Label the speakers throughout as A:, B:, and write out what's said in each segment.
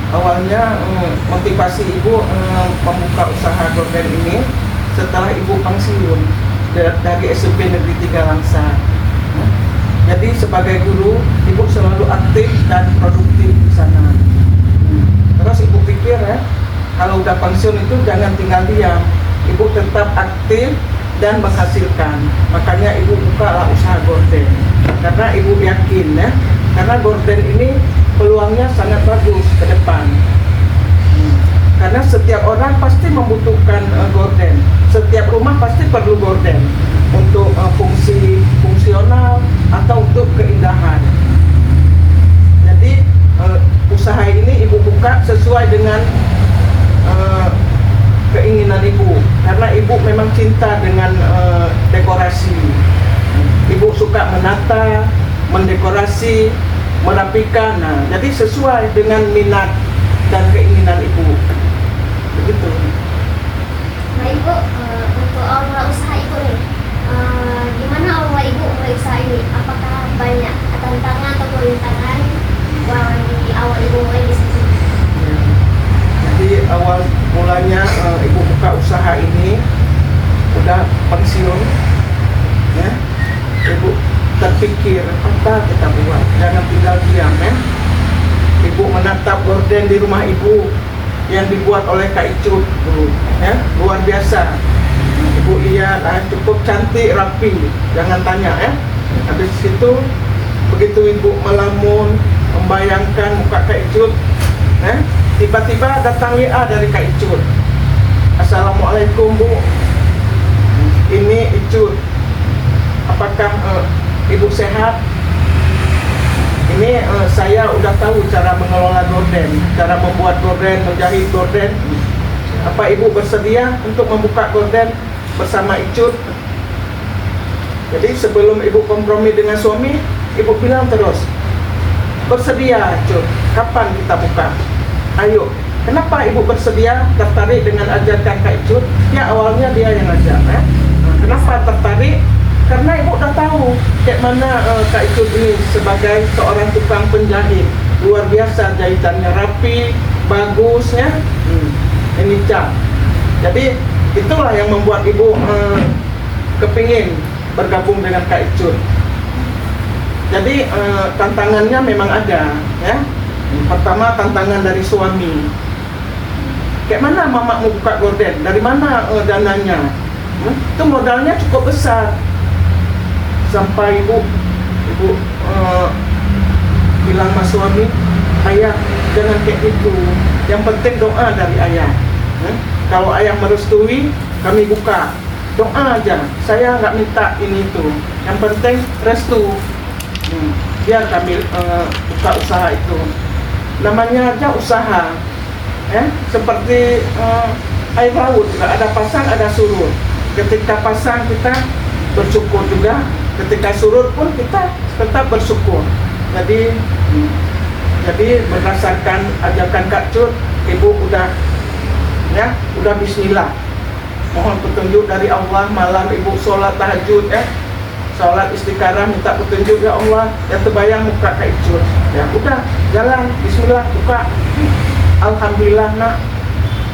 A: Awalnya motivasi ibu membuka usaha gorden ini setelah ibu pensiun dari SMP Negeri 3 Langsa. Jadi sebagai guru, ibu selalu aktif dan produktif di sana. Terus ibu pikir ya, kalau udah pensiun itu jangan tinggal diam. Ibu tetap aktif dan menghasilkan. Makanya ibu buka usaha gorden. Karena ibu yakin ya, karena gorden ini peluangnya sangat bagus ke depan. Karena setiap orang pasti membutuhkan gorden. Setiap rumah pasti perlu gorden untuk fungsional atau untuk keindahan. Jadi usaha ini ibu buka sesuai dengan keinginan ibu, karena ibu memang cinta dengan dekorasi. Ibu suka menata, mendekorasi, merapikan. Nah, jadi sesuai dengan minat dan keinginan ibu. Begitu.
B: Nah ibu, untuk awal usaha ibu nih, gimana awal ibu mulai usaha ini? Apakah banyak tantangan atau rintangan di awal ibu mulai bisnis ini?
A: Jadi awal mulanya ibu buka usaha ini udah pensiun, ya. Ibu terpikir apa kita buat, jangan tinggal diam ya. Ibu menatap gorden di rumah ibu yang dibuat oleh Kak Icut dulu, ya, luar biasa. Ibu lihat, cukup cantik, rapi, jangan tanya ya. Habis itu begitu ibu melamun, membayangkan muka Kak Icut, ya, tiba-tiba datang WA dari Kak Icut. Assalamualaikum Bu, ini Icut, apakah ibu sehat? Ini saya udah tahu cara mengelola gorden, cara membuat gorden, menjahit gorden. Apa ibu bersedia untuk membuka gorden bersama Icut? Jadi sebelum ibu kompromi dengan suami, ibu bilang terus, bersedia Icut, kapan kita buka? Ayo. Kenapa ibu bersedia tertarik dengan ajakan Kak Icut? Ya awalnya dia yang ajak ya. Kenapa tertarik? Karena ibu udah tahu kayak mana Kak Icut ini sebagai seorang tukang penjahit, luar biasa, jahitannya rapi, bagus ya. Ini cap. Jadi itulah yang membuat ibu kepingin bergabung dengan Kak Icut. Jadi tantangannya memang ada ya. Pertama tantangan dari suami. Kayak mana mama mau buka gorden? Dari mana dananya? Itu modalnya cukup besar. Sampai ibu bilang sama suami, ayah jangan kayak gitu, yang penting doa dari ayah. Kalau ayah merestui, kami buka, doa aja, saya nggak minta ini itu, yang penting restu. Biar kami buka usaha itu, namanya aja usaha, ya seperti air laut, ada pasang ada surut. Ketika pasang kita bersyukur juga, ketika surut pun kita tetap bersyukur. Jadi berdasarkan ajakan Kak Cut, ibu udah bismillah, mohon petunjuk dari Allah. Malam ibu sholat tahajud ya, sholat istikharah, minta petunjuk ya Allah, yang terbayang muka Kak Cut. Ya udah jalan, bismillah buka. Alhamdulillah nak,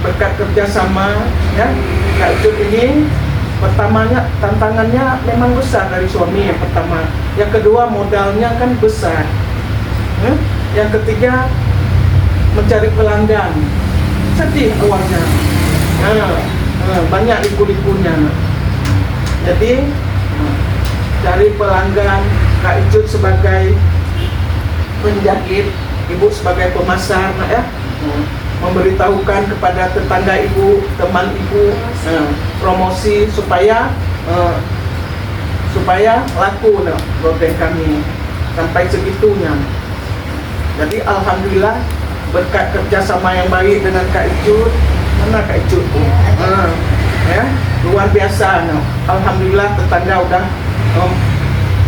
A: berkat kerjasama ya Kak Cut ini. Pertamanya tantangannya memang besar dari suami yang pertama. Yang kedua modalnya kan besar. Yang ketiga mencari pelanggan. Sedih awalnya. Banyak liku-likunya. Jadi cari pelanggan, Kak Icut sebagai penjahit, ibu sebagai pemasar, ya. Memberitahukan kepada tetangga ibu, teman ibu, promosi supaya laku gorden kami sampai segitunya. Jadi alhamdulillah berkat kerjasama yang baik dengan Kak Icut, mana Kak Icut ya luar biasa. Alhamdulillah tetangga udah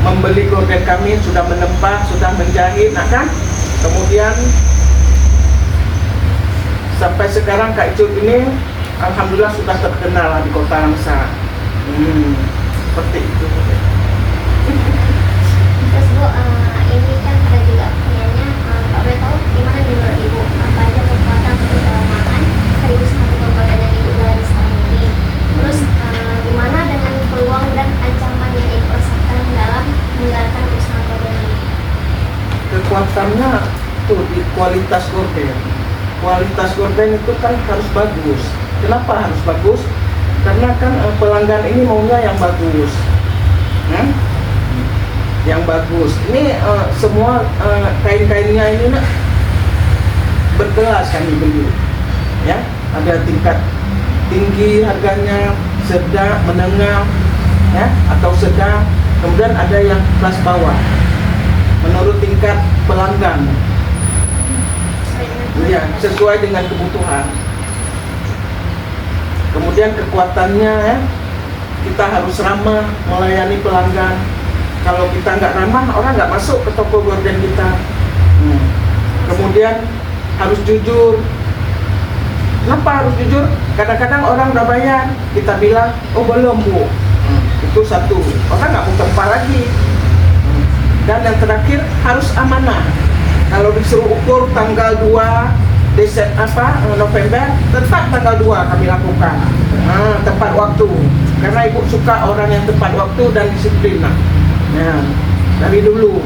A: membeli gorden kami, sudah menempa, sudah menjahit, kan? Kemudian sampai sekarang Kak Icut ini alhamdulillah sudah terkenal di Kota Langsa. Seperti itu.
B: Terus Bu, ini kan ada juga pertanyaannya, Pak boleh tahu gimana nih menurut Ibu
A: kualitas gorden. Kualitas gorden itu kan harus bagus. Kenapa harus bagus? Karena kan pelanggan ini maunya yang bagus. Yang bagus. Ini semua kain-kainnya ini nak berkelas kami beli. Ya, ada tingkat tinggi harganya, sedang, menengah, ya, atau sedang. Kemudian ada yang kelas bawah. Menurut tingkat pelanggan. Ya, sesuai dengan kebutuhan. Kemudian kekuatannya, ya, kita harus ramah melayani pelanggan. Kalau kita nggak ramah, orang nggak masuk ke toko gorden kita. Kemudian harus jujur. Kenapa harus jujur? Kadang-kadang orang udah bayar, kita bilang, oh belum bu. Itu satu, orang nggak mau tempah lagi. Dan yang terakhir harus amanah. Kalau disuruh ukur tanggal 2 November, tetap tanggal 2 kami lakukan. Tepat waktu. Karena ibu suka orang yang tepat waktu dan disiplin. Dari dulu.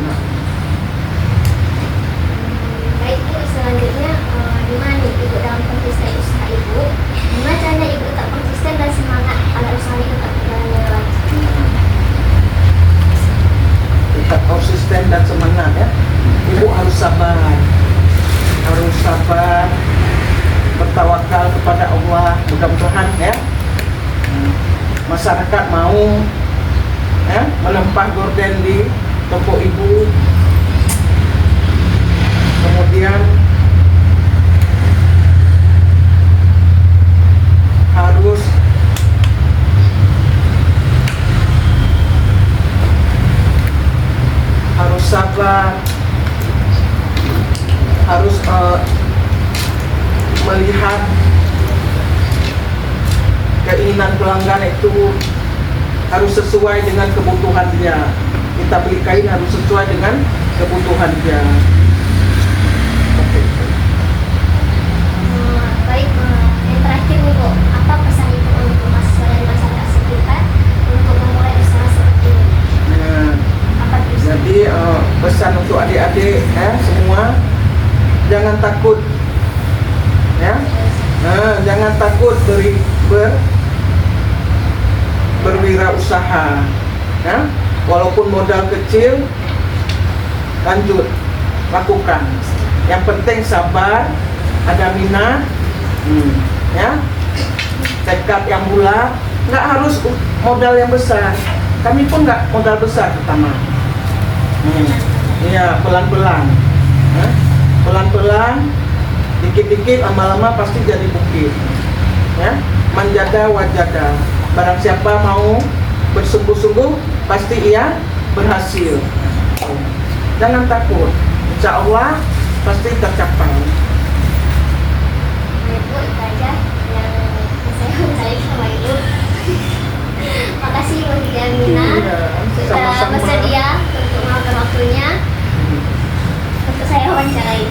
B: Baik Bu, selanjutnya gimana nih Ibu dalam konsisten usaha Ibu? Gimana caranya Ibu tetap konsisten dan semangat agar usaha Ibu tetap berjalan dengan lancar?
A: Tetap konsisten dan semangat ya. Ibu harus sabar. Harus sabar. Bertawakal kepada Allah. Mudah-mudahan ya. Masyarakat mau ya, menempah gorden di toko ibu. Kemudian harus sabar, harus melihat keinginan pelanggan itu harus sesuai dengan kebutuhan dia. Kita beli kain harus sesuai dengan kebutuhan dia.
B: Baik, yang terakhir nih Bu, apa pesan Ibu untuk mahasiswa dan masyarakat sekitar untuk memulai usaha seperti ini? Apa itu?
A: Jadi pesan untuk adik-adik semua, jangan takut ya. Jangan takut berwirausaha ya. Walaupun modal kecil, lanjut lakukan. Yang penting sabar, ada minat, ya, tekad yang bulat. Nggak harus modal yang besar. Kami pun nggak modal besar pertama. Iya, pelan-pelan, ya. Pelan-pelan, dikit-dikit, lama-lama pasti jadi bukit. Ya, manjada wajada. Barang siapa mau bersungguh-sungguh, pasti ia berhasil. Jangan takut, insya Allah pasti tercapai.
B: Bu, itu aja yang saya mau cari sama Ibu. Makasih Bu Siti Aminah sudah
A: Sama-sama.
B: bersedia untuk meluangkan waktunya untuk saya wawancarai.